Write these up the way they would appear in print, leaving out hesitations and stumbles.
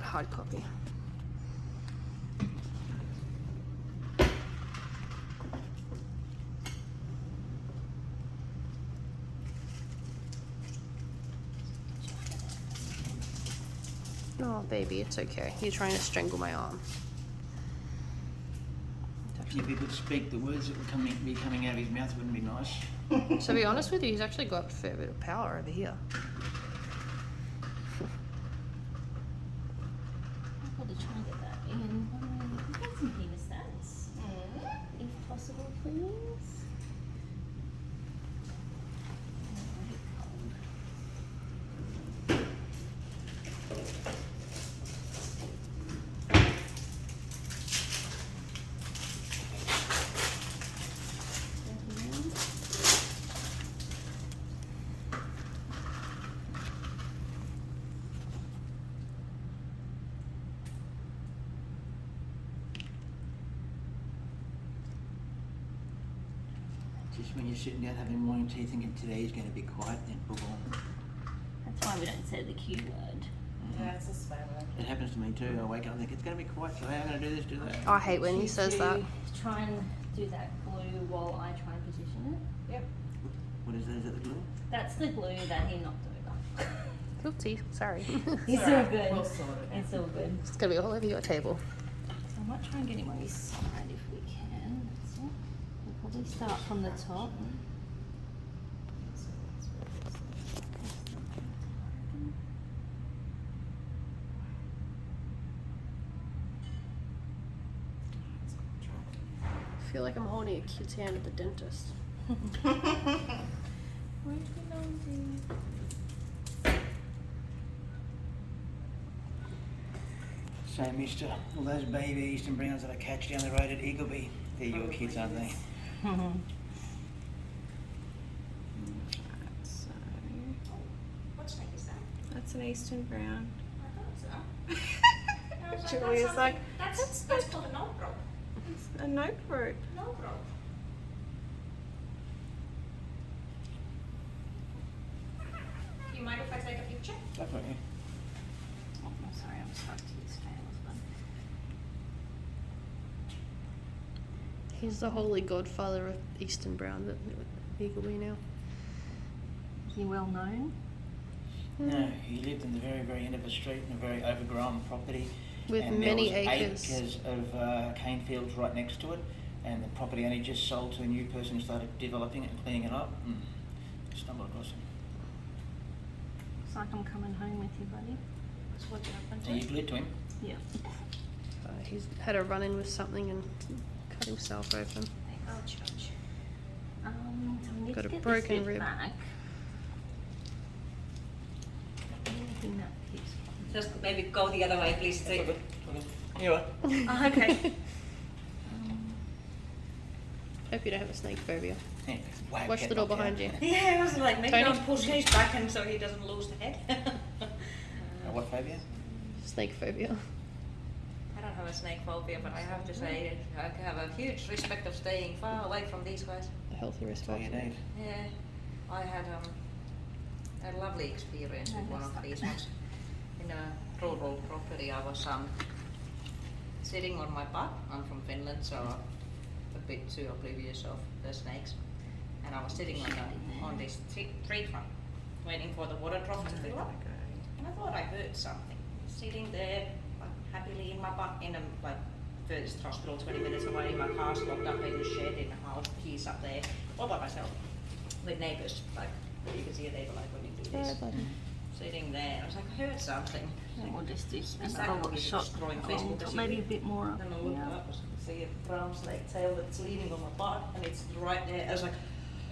hard copy. Oh, baby, it's okay. You're trying to strangle my arm. If he could speak, the words that would be coming out of his mouth wouldn't be nice. To be honest with you, he's actually got a fair bit of power over here. I've got to try and get that in. I've got some hemostats. If possible, please. Just when you're sitting down having morning tea thinking today's going to be quiet, then boom. That's why we don't say the Q word. Yeah, it's a swear word. It happens to me too. I wake up and think it's going to be quiet today. I'm going to do this, do that. I hate when he says that. Try and do that glue while I try and position it. Yep. What is that? Is that the glue? That's the glue that he knocked over. Oopsie, sorry. It's all Alright, good. we'll sort it out. It's all good. It's gonna be all over your table. So I might try and get him on his side if we can. That's it. We'll probably start from the top. I feel like I'm holding a kid's hand at the dentist. Where's the nosy? So, mister, all those baby Eastern Browns that I catch down the road at Eagleby, they're your kids, aren't they? So, What snake is that? that's an Eastern Brown. I thought so. I was Julia's that's like, something- that's called a note rope. It's a note rope. Note rope. Do you mind if I take a picture? Definitely. Oh, no, sorry, I'm stuck to this scales, but He's the holy godfather of Eastern Brown at Eagleby now. is he well known? No, he lived in the very, very end of a street in a very overgrown property. With and many there was acres. acres of cane fields right next to it, and the property only just sold to a new person who started developing it and cleaning it up. Stumbled across him. Looks like I'm coming home with you, buddy. That's what happened. So you glued to him? Yeah. He's had a run-in with something and cut himself open. Ouch, ouch. So we need Got to a get broken this bit rib. back. Anything that piece. Just maybe go the other way, please. Here you are. Oh, okay. Hope you don't have a snake phobia. Yeah, whack, Watch get the door knocked out. behind you. Yeah, I was like, maybe Tony? don't push his back and so he doesn't lose the head. What phobia? Snake phobia. I don't have a snake phobia, but I have to say I have a huge respect of staying far away from these guys. A healthy That's all respect. you need. Yeah, I had a lovely experience with one of these ones. In a rural property, I was sitting on my butt. I'm from Finland, so a bit too oblivious of the snakes. And I was sitting on this tree trunk, waiting for the water trough to fill up. And I thought I heard something. Sitting there, like, happily in my butt, in a like furthest hospital, 20 minutes away. My car's locked up in the shed in the house, keys up there, all by myself, with neighbours. Like you can see a neighbour like when you do this. Sitting there, I was like, I heard something. And we'll just do some Is that another what shot. destroying Facebook? Oh, maybe a bit more up. Then I looked Yeah. up, I was see a brown snake tail that's leaning on my butt, and it's right there. I was like,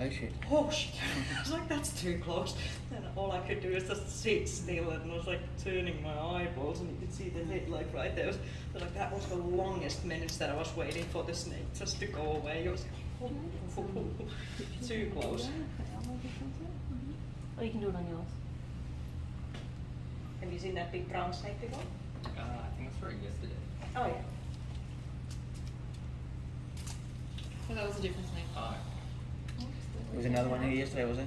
Oh shit. oh shit. I was like, that's too close. And all I could do is just sit still, and I was like turning my eyeballs, and you could see the head like right there. I was like, that was the longest minutes that I was waiting for the snake just to go away. It was too close. Or you can do it on yours. Have you seen that big brown snake before? I think I saw it yesterday. Oh yeah. So that was a different snake. There was another one here yesterday, was it?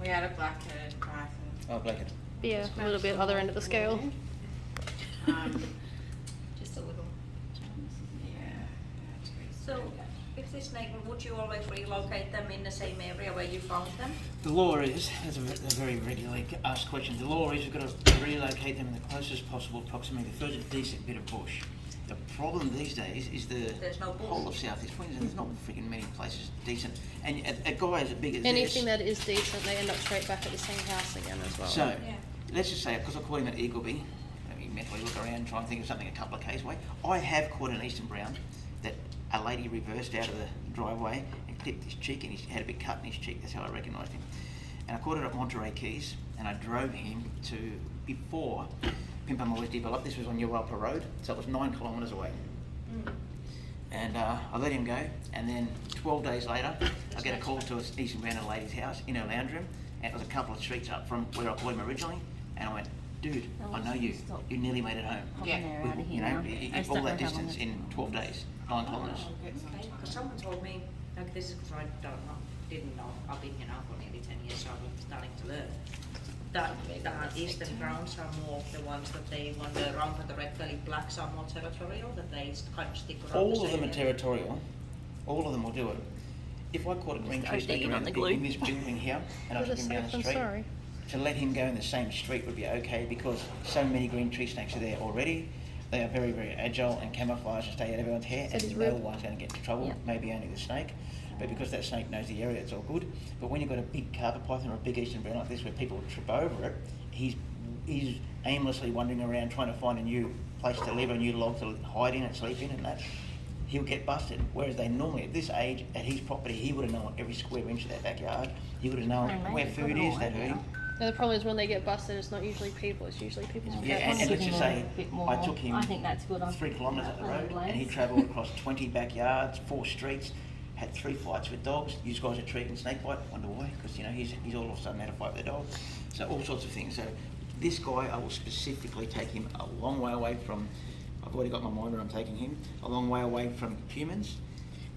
We had a black-headed python. Oh, blackhead. Yeah, a little bit other end of the scale. Just a little. So, if this snake, would you always relocate them in the same area where you found them? The law is, that's a very regularly asked question, the law is you've got to relocate them in the closest possible proximity, the furthest decent bit of bush. The problem these days is There's no bush. whole of South East Queensland, there's not freaking many places decent. And a guy as big as Anything this, that is decent, they end up straight back at the same house again as well. so, let's just say, because I caught him at Eagleby, let me mentally look around and try and think of something a couple of k's away. I have caught an eastern brown that a lady reversed out of the driveway and clipped his cheek, and he had a big cut in his cheek. That's how I recognised him. And I caught it at Monterey Keys, and I drove him to, before Pimpama was developed, this was on Uwalpa Road, so it was 9 kilometres away. And I let him go, and then 12 days later, I get a call to an eastern brown at a lady's house in her lounge room, and it was a couple of streets up from where I caught him originally, and I went, dude, I know you. You nearly made it home. With, you know, all that distance in 12 days, 9 kilometres. Because someone told me, like this is because I didn't know, I've been here now for nearly 10 years, so I'm starting to learn. That eastern browns are more the ones that they wander around, but the red-bellied blacks are more territorial, that they kind of stick around. All of them are territorial. All of them will do it. If I caught a green tree snake around in this building here, and I took him down the street, to let him go in the same street would be okay, because so many green tree snakes are there already. They are very, very agile and camouflage and stay out of everyone's hair, and no one's going to get into trouble, maybe only the snake. But because that snake knows the area, it's all good. But when you've got a big carpet python or a big eastern brown like this, where people trip over it, he's aimlessly wandering around trying to find a new place to live, a new log to hide in and sleep in, and that. He'll get busted. Whereas they normally, at this age, at his property, he would have known every square inch of that backyard. He would have known where food is that hurt him. And the problem is when they get busted, it's not usually people, it's usually people's Yeah, and let's just say I took him I think that's good. 3 kilometres up the road, and he travelled across 20 backyards, 4 streets, had 3 fights with dogs. You guys are treating snake bite, wonder why? Because you know he's all of a sudden had a fight with a dog. So all sorts of things. So this guy, I will specifically take him a long way away from. I've already got my mind where I'm taking him. A long way away from humans,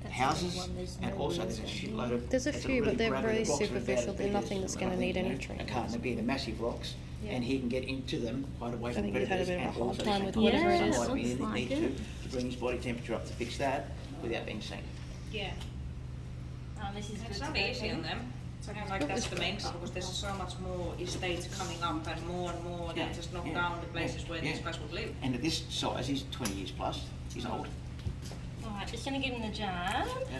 houses, and also there's a shitload of. There's a it's few, really but they're gravelly very rocks that are superficial. about They're as nothing big that's as, going to need you any know, treatment. A carton, they're the massive rocks, and he can get into them quite away I from think you've had a predators, bit of a and hard also time with take whatever it is. sunlight if he Looks needs like to bring his body temperature up to fix that without being seen. Yeah. This is It's good not to go easy for. on them. Like that's the main thing, because there's so much more estates coming up and more, Yeah, they just knock yeah, down the places where these yeah. guys would live. And at this size, he's 20 years plus. He's old. Alright, just gonna give him the jab. Yeah.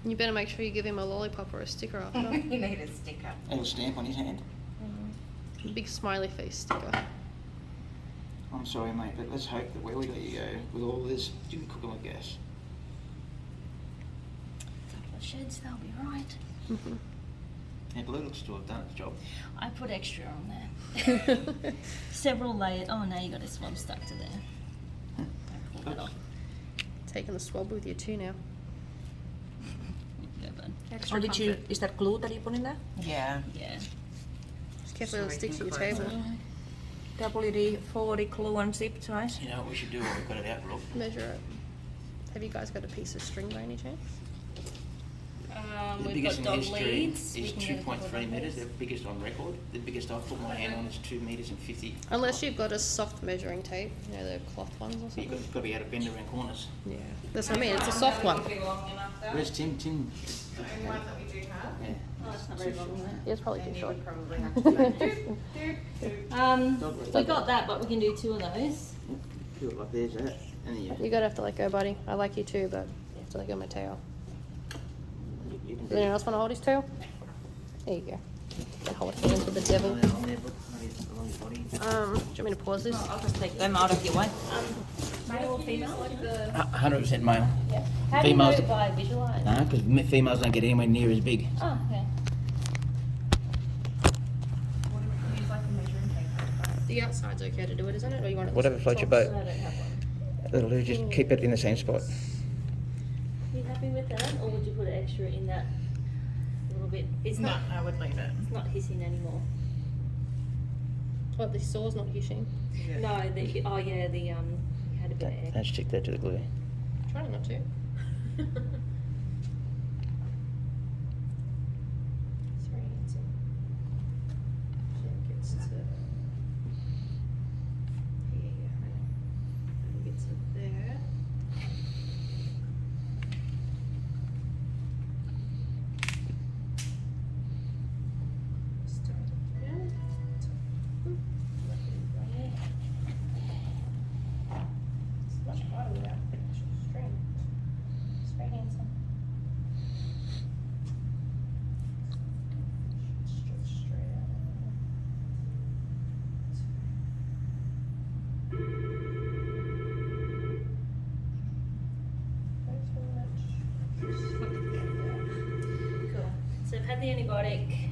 You better make sure you give him a lollipop or a sticker after. You need a sticker. And a stamp on his hand. A big smiley face sticker. I'm sorry, mate, but let's hope that where we let you go with all this, didn't cook him with gas. Couple of sheds, they'll be right. And blue looks to have done its job. I put extra on there. Several layers. Oh, now you got a swab stuck to there. I pulled that off. Taking the swab with you too now. Go, bud. Oh, did you, is that glue that you put in there? Yeah. Yeah. Just careful it'll stick to your table. WD-40 glue and zip ties. You know what we should do when we've got it out, Rob? Measure it. Have you guys got a piece of string by any chance? The We've biggest got in dog history leads. is We can get a couple of 2.3 metres, those. the biggest on record. The biggest I've put my hand on is 2 metres and 50. Unless you've got a soft measuring tape, you know, the cloth ones or You've something. got to be able to bend around corners. Yeah. That's what I mean, it's a soft one. Where's Tim? Tim. The only one that we do have. Yeah. Oh, it's not very long, is Yeah, it's probably too And you short. would probably have to go do. it? We got that, but we can do 2 of those. Do it like there's that. And then You gotta have to let go, buddy. I like you too, but you have to let go of my tail. you can Does anyone else want to hold his tail? There you go. Can hold it into the devil. On there, look, maybe it's along his body. Do you want me to pause this? I'll just take them out of your way. Male or female? 100% male. How do you Females- know it by visualize? No, because females don't get anywhere near as big. Oh, okay. What if we use like a measuring tape? The outside's okay to do it, isn't it? Or you want it? Whatever floats your I boat. don't have one. That'll do, just keep it in the same spot. Are you happy with that, or would you put extra in that little bit? It's No, not. I would leave it. It's not hissing anymore. What, the saw's not hissing? Yeah. No, the you had a bit of air. Let's stick that to the glue. Try not to. Sorry, it's a... So it gets to... antibiotic